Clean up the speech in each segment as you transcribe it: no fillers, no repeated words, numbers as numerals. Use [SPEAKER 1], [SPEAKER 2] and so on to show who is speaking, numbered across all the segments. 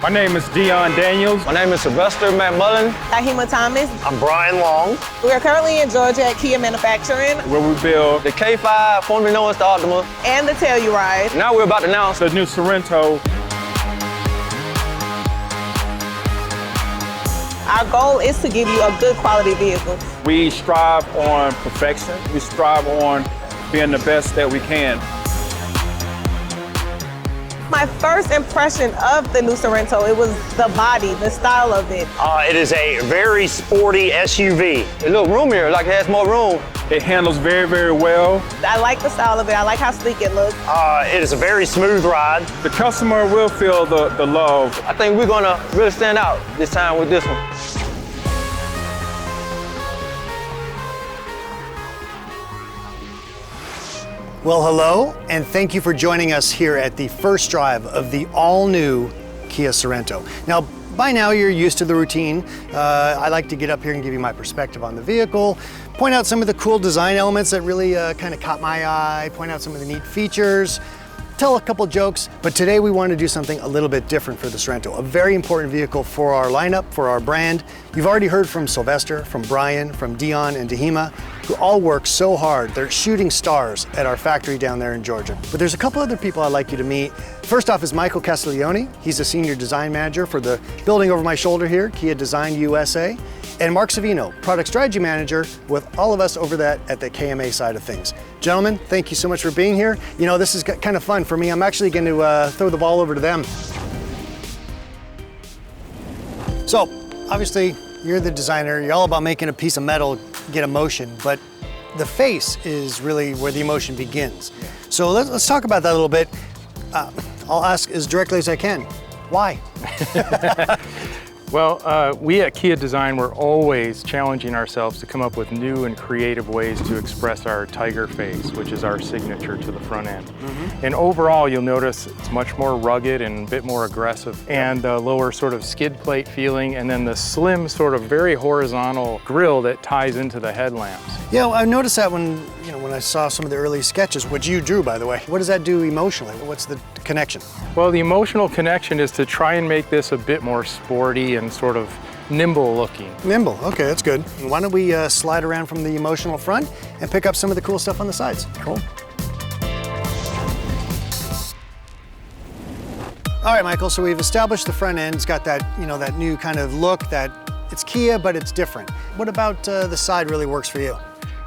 [SPEAKER 1] My name is Dion Daniels.
[SPEAKER 2] My name is Sylvester McMullen.
[SPEAKER 3] Ahima Thomas.
[SPEAKER 2] I'm Brian Long.
[SPEAKER 3] We are currently in Georgia at Kia Manufacturing.
[SPEAKER 1] Where we build
[SPEAKER 2] The K5, formerly known as the Optima.
[SPEAKER 3] And the Telluride.
[SPEAKER 2] Now we're about to announce
[SPEAKER 1] the new Sorento.
[SPEAKER 3] Our goal is to give you a good quality vehicle.
[SPEAKER 1] We strive on perfection. We strive on being the best that we can.
[SPEAKER 3] My first impression of the new Sorento, it was the body, the style of it.
[SPEAKER 4] It is a very sporty SUV.
[SPEAKER 2] a little roomier, like it has more room.
[SPEAKER 1] It handles very, very well.
[SPEAKER 3] I like the style of it. I like how sleek it looks.
[SPEAKER 4] It is a very smooth ride.
[SPEAKER 1] The customer will feel the love.
[SPEAKER 2] I think we're gonna really stand out this time with this one.
[SPEAKER 5] Well, hello, and thank you for joining us here at the first drive of the all-new Kia Sorento. Now, by now you're used to the routine. I like to get up here and give you my perspective on the vehicle, point out some of the cool design elements that really kind of caught my eye, point out some of the neat features, tell a couple jokes, but today we want to do something a little bit different for the Sorento, a very important vehicle for our lineup, for our brand. You've already heard from Sylvester, from Brian, from Dion and Ahima, who all work so hard. They're shooting stars at our factory down there in Georgia. But there's a couple other people I'd like you to meet. First off is Michael Castiglione. He's a senior design manager for the building over my shoulder here, Kia Design USA. And Mark Savino, product strategy manager with all of us over that at the KMA side of things. Gentlemen, thank you so much for being here. You know, this is kind of fun for me. I'm actually going to throw the ball over to them. So, obviously, you're the designer. You're all about making a piece of metal get emotion, but the face is really where the emotion begins. So let's talk about that a little bit. I'll ask as directly as I can. Why?
[SPEAKER 6] Well, we at Kia Design, we're always challenging ourselves to come up with new and creative ways to express our tiger face, which is our signature to the front end. And overall, you'll notice it's much more rugged and a bit more aggressive, and the lower sort of skid plate feeling, and then the slim sort of very horizontal grille that ties into the headlamps.
[SPEAKER 5] Yeah, I noticed that when I saw some of the early sketches, which you drew, by the way. What does that do emotionally? What's the connection?
[SPEAKER 6] Well, the emotional connection is to try and make this a bit more sporty and sort of nimble looking.
[SPEAKER 5] Nimble, okay, that's good. Why don't we slide around from the emotional front and pick up some of the cool stuff on the sides?
[SPEAKER 6] Cool.
[SPEAKER 5] All right, Michael, so we've established the front end. It's got that, that new kind of look that it's Kia, but it's different. What about the side really works for you?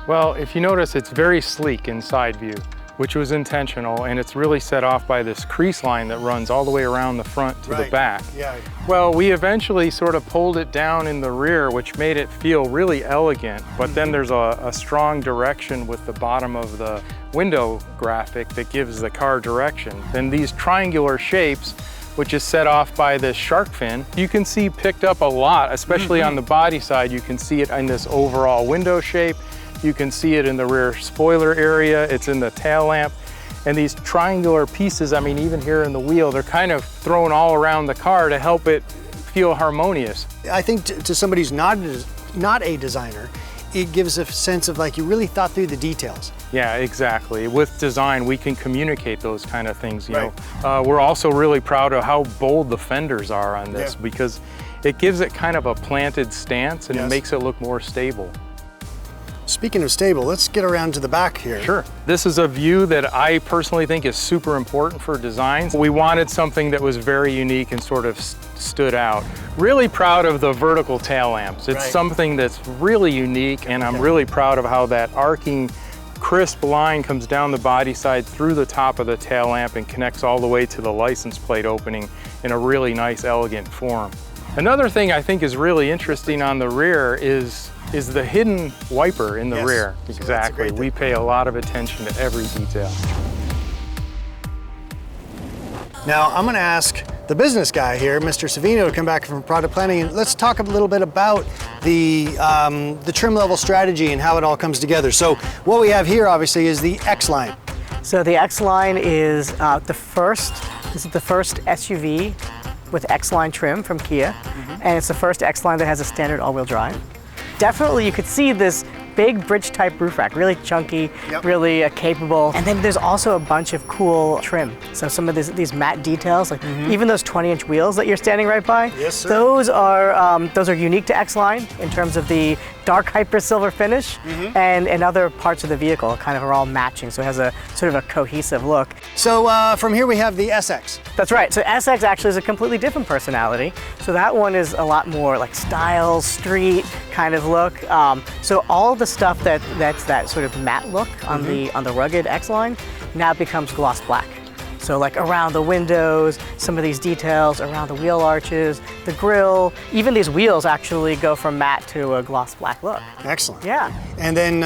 [SPEAKER 6] Well, if you notice, it's very sleek in side view, which was intentional, and it's really set off by this crease line that runs all the way around the front to the back.
[SPEAKER 5] Yeah.
[SPEAKER 6] Well, we eventually sort of pulled it down in the rear, which made it feel really elegant, but then there's a strong direction with the bottom of the window graphic that gives the car direction. Then these triangular shapes, which is set off by this shark fin, you can see picked up a lot, especially on the body side. You can see it in this overall window shape. You can see it in the rear spoiler area. It's in the tail lamp. And these triangular pieces, I mean, even here in the wheel, they're kind of thrown all around the car to help it feel harmonious.
[SPEAKER 5] I think to somebody who's not a designer, it gives a sense of like you really thought through the details.
[SPEAKER 6] Yeah, exactly. With design, we can communicate those kind of things. You know, we're also really proud of how bold the fenders are on this because it gives it kind of a planted stance and it makes it look more stable.
[SPEAKER 5] Speaking of stable, let's get around to the back here.
[SPEAKER 6] Sure. This is a view that I personally think is super important for design. We wanted something that was very unique and sort of stood out. Really proud of the vertical tail lamps. It's something that's really unique, and I'm really proud of how that arcing, crisp line comes down the body side through the top of the tail lamp and connects all the way to the license plate opening in a really nice, elegant form. Another thing I think is really interesting on the rear is the hidden wiper in the rear. Exactly. We pay a lot of attention to every detail.
[SPEAKER 5] Now, I'm going to ask the business guy here, Mr. Savino, to come back from product planning, and let's talk a little bit about the trim level strategy and how it all comes together. So what we have here, obviously, is the X-Line.
[SPEAKER 7] So the X-Line is the first SUV with X-Line trim from Kia, and it's the first X-Line that has a standard all-wheel drive. Definitely, you could see this big bridge type roof rack, really chunky, really capable. And then there's also a bunch of cool trim. So some of these matte details, like even those 20-inch wheels that you're standing right by,
[SPEAKER 5] Yes, sir.
[SPEAKER 7] those are unique to X-Line in terms of the dark hyper silver finish, and other parts of the vehicle kind of are all matching. So it has a sort of a cohesive look.
[SPEAKER 5] So from here we have the SX.
[SPEAKER 7] That's right. So SX actually is a completely different personality. So that one is a lot more like style, street kind of look. So all the stuff that's that sort of matte look on the rugged X-Line now becomes gloss black. So like around the windows, some of these details around the wheel arches, the grille, even these wheels actually go from matte to a gloss black look.
[SPEAKER 5] Excellent.
[SPEAKER 7] Yeah.
[SPEAKER 5] And then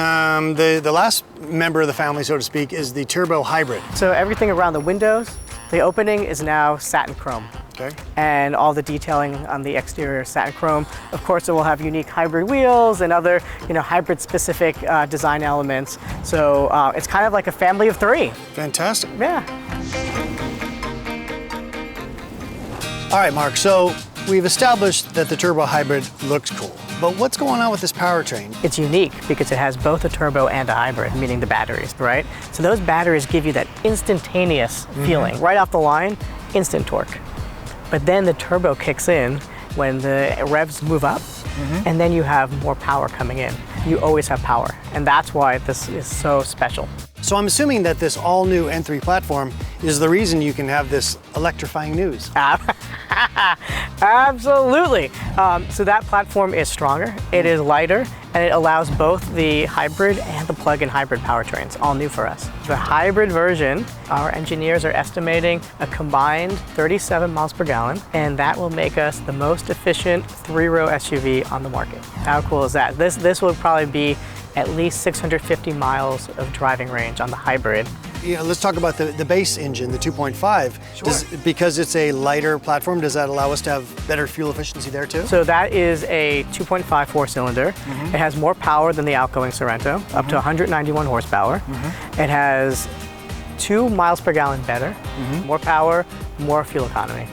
[SPEAKER 5] the last member of the family, so to speak, is the turbo hybrid.
[SPEAKER 7] So everything around the windows, the opening is now satin chrome.
[SPEAKER 5] Okay.
[SPEAKER 7] And all the detailing on the exterior satin chrome. Of course, it will have unique hybrid wheels and other, hybrid specific design elements. So it's kind of like a family of three.
[SPEAKER 5] Fantastic.
[SPEAKER 7] Yeah.
[SPEAKER 5] All right, Mark, so we've established that the turbo hybrid looks cool, but what's going on with this powertrain?
[SPEAKER 7] It's unique because it has both a turbo and a hybrid, meaning the batteries, right? So those batteries give you that instantaneous feeling. Right off the line, instant torque. But then the turbo kicks in when the revs move up, and then you have more power coming in. You always have power, and that's why this is so special.
[SPEAKER 5] So I'm assuming that this all-new N3 platform is the reason you can have this electrifying news.
[SPEAKER 7] Absolutely. So that platform is stronger, it is lighter, and it allows both the hybrid and the plug-in hybrid powertrains, all new for us. The hybrid version, our engineers are estimating a combined 37 miles per gallon, and that will make us the most efficient three-row SUV on the market. How cool is that? This will probably be at least 650 miles of driving range on the hybrid.
[SPEAKER 5] Let's talk about the base engine, the 2.5. Because it's a lighter platform, does that allow us to have better fuel efficiency there too?
[SPEAKER 7] So that is a 2.5 four-cylinder. It has more power than the outgoing Sorento, up to 191 horsepower. It has 2 miles per gallon better, more power, more fuel economy.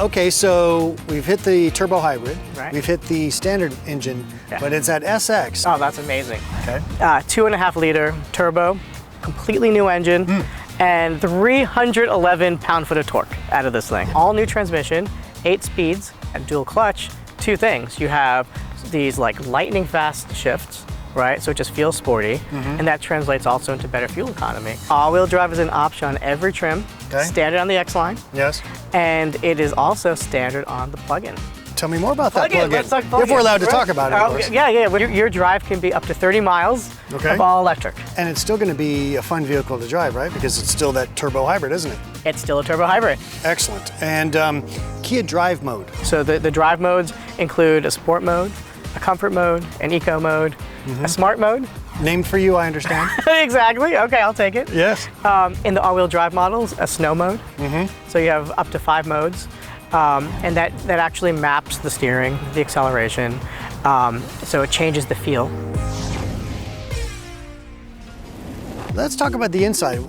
[SPEAKER 5] Okay, so we've hit the turbo hybrid,
[SPEAKER 7] Right.
[SPEAKER 5] we've hit the standard engine, but it's at SX.
[SPEAKER 7] Oh, that's amazing.
[SPEAKER 5] Okay.
[SPEAKER 7] 2.5 liter turbo, completely new engine, and 311 pound-foot of torque out of this thing. All new transmission, 8 speeds, and dual clutch. 2 things. You have these like lightning fast shifts, right? So it just feels sporty, and that translates also into better fuel economy. All-wheel drive is an option on every trim, standard on the X-Line,
[SPEAKER 5] Yes.
[SPEAKER 7] and it is also standard on the plug-in.
[SPEAKER 5] Tell me more about that
[SPEAKER 7] Plug-in,
[SPEAKER 5] plug-in.
[SPEAKER 7] let's talk plug-in.
[SPEAKER 5] If we're allowed to talk about it, of course.
[SPEAKER 7] Yeah. Your drive can be up to 30 miles of all electric.
[SPEAKER 5] And it's still going to be a fun vehicle to drive, right? Because it's still that turbo hybrid, isn't it?
[SPEAKER 7] It's still a turbo hybrid.
[SPEAKER 5] Excellent. And Kia Drive mode.
[SPEAKER 7] So the drive modes include a sport mode, a comfort mode, an eco mode, a smart mode.
[SPEAKER 5] Named for you, I understand.
[SPEAKER 7] Exactly. Okay, I'll take it.
[SPEAKER 5] Yes.
[SPEAKER 7] In the all-wheel drive models, a snow mode. So you have up to 5 modes. And that actually maps the steering, the acceleration, so it changes the feel.
[SPEAKER 5] Let's talk about the inside.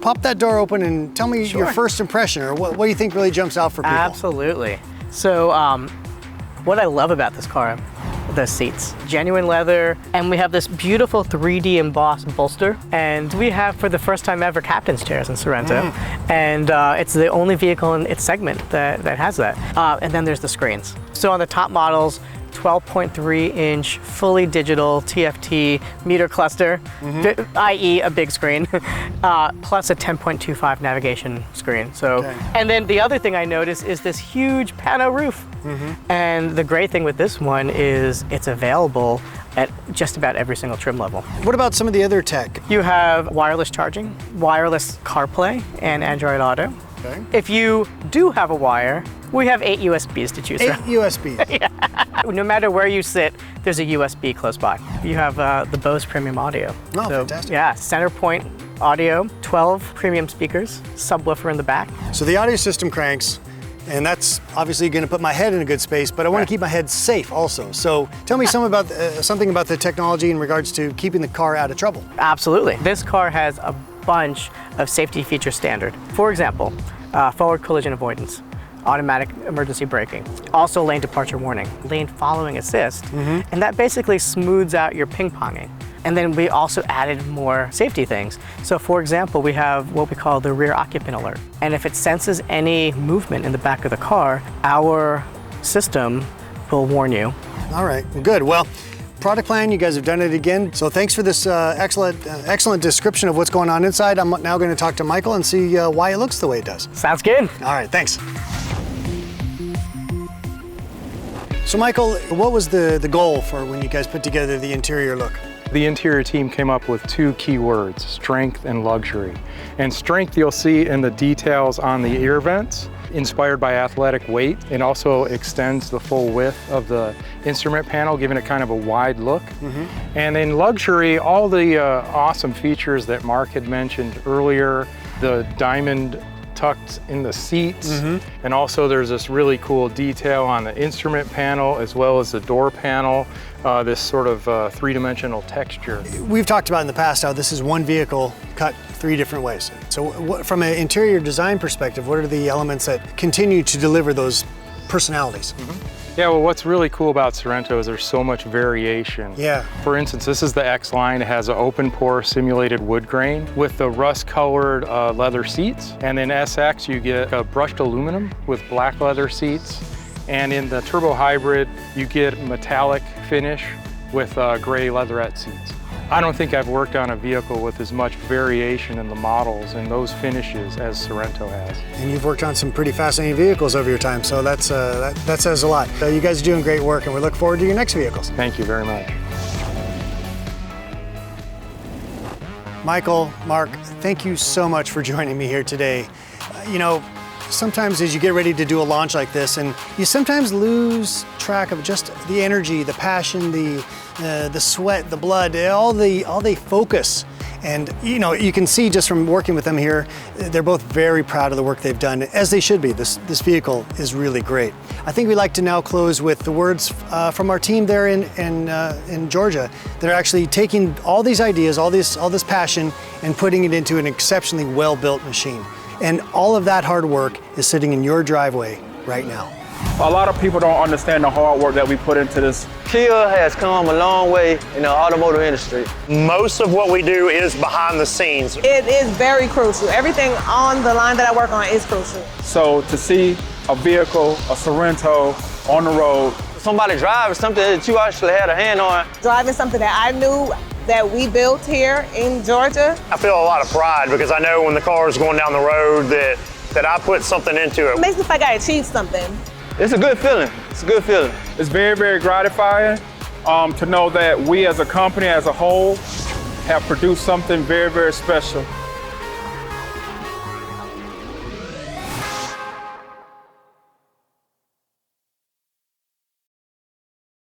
[SPEAKER 5] Pop that door open and tell me your first impression, or what do you think really jumps out for people?
[SPEAKER 7] Absolutely. So what I love about this car, the seats, genuine leather, and we have this beautiful 3D embossed bolster, and we have for the first time ever captain's chairs in Sorento, and it's the only vehicle in its segment that has that. And then there's the screens. So on the top models, 12.3-inch fully digital TFT meter cluster, i.e. a big screen, plus a 10.25 navigation screen. So, and then the other thing I noticed is this huge pano roof. And the great thing with this one is it's available at just about every single trim level.
[SPEAKER 5] What about some of the other tech?
[SPEAKER 7] You have wireless charging, wireless CarPlay, and Android Auto. If you do have a wire, we have 8 USBs to choose
[SPEAKER 5] 8
[SPEAKER 7] from.
[SPEAKER 5] USBs.
[SPEAKER 7] No matter where you sit, there's a USB close by. You have the Bose Premium Audio.
[SPEAKER 5] Oh, fantastic.
[SPEAKER 7] Yeah, center point audio, 12 premium speakers, subwoofer in the back.
[SPEAKER 5] So the audio system cranks, and that's obviously going to put my head in a good space, but I want to keep my head safe also. So tell me something about the technology in regards to keeping the car out of trouble.
[SPEAKER 7] Absolutely. This car has a bunch of safety features standard. For example, forward collision avoidance, automatic emergency braking, also lane departure warning, lane following assist, and that basically smooths out your ping-ponging. And then we also added more safety things. So for example, we have what we call the rear occupant alert. And if it senses any movement in the back of the car, our system will warn you.
[SPEAKER 5] All right, well, good. Well, product plan, you guys have done it again. So thanks for this excellent description of what's going on inside. I'm now going to talk to Michael and see why it looks the way it does.
[SPEAKER 7] Sounds good.
[SPEAKER 5] All right, thanks. So Michael, what was the goal for when you guys put together the interior look?
[SPEAKER 6] The interior team came up with two key words, strength and luxury. And strength you'll see in the details on the ear vents, inspired by athletic weight. It also extends the full width of the instrument panel, giving it kind of a wide look. And in luxury, all the awesome features that Mark had mentioned earlier, the diamond tucked in the seats, and also there's this really cool detail on the instrument panel as well as the door panel, this sort of three-dimensional texture.
[SPEAKER 5] We've talked about in the past how this is one vehicle cut three different ways. So from an interior design perspective, what are the elements that continue to deliver those personalities?
[SPEAKER 6] Yeah, well, what's really cool about Sorento is there's so much variation.
[SPEAKER 5] Yeah.
[SPEAKER 6] For instance, this is the X line. It has an open pore simulated wood grain with the rust-colored leather seats. And in SX, you get a brushed aluminum with black leather seats. And in the Turbo Hybrid, you get metallic finish with gray leatherette seats. I don't think I've worked on a vehicle with as much variation in the models and those finishes as Sorento has.
[SPEAKER 5] And you've worked on some pretty fascinating vehicles over your time, so that says a lot. You guys are doing great work, and we look forward to your next vehicles.
[SPEAKER 6] Thank you very much.
[SPEAKER 5] Michael, Mark, thank you so much for joining me here today. You know, sometimes as you get ready to do a launch like this, and you sometimes lose track of just the energy, the passion, the sweat, the blood, all the focus. And you know, you can see just from working with them here, they're both very proud of the work they've done, as they should be. This vehicle is really great. I think we'd like to now close with the words from our team there in Georgia. They're actually taking all these ideas, all this passion, and putting it into an exceptionally well-built machine. And all of that hard work is sitting in your driveway right now.
[SPEAKER 1] A lot of people don't understand the hard work that we put into this.
[SPEAKER 2] Kia has come a long way in the automotive industry.
[SPEAKER 4] Most of what we do is behind the scenes.
[SPEAKER 3] It is very crucial. Everything on the line that I work on is crucial.
[SPEAKER 1] So to see a vehicle, a Sorento, on the road.
[SPEAKER 2] Somebody driving something that you actually had a hand on.
[SPEAKER 3] Driving something that I knew that we built here in Georgia.
[SPEAKER 4] I feel a lot of pride because I know when the car is going down the road that I put something into
[SPEAKER 3] It
[SPEAKER 4] it.
[SPEAKER 3] makes me feel like I achieved something.
[SPEAKER 2] It's a good feeling. It's a good feeling.
[SPEAKER 1] It's very, very gratifying to know that we as a company as a whole have produced something very, very special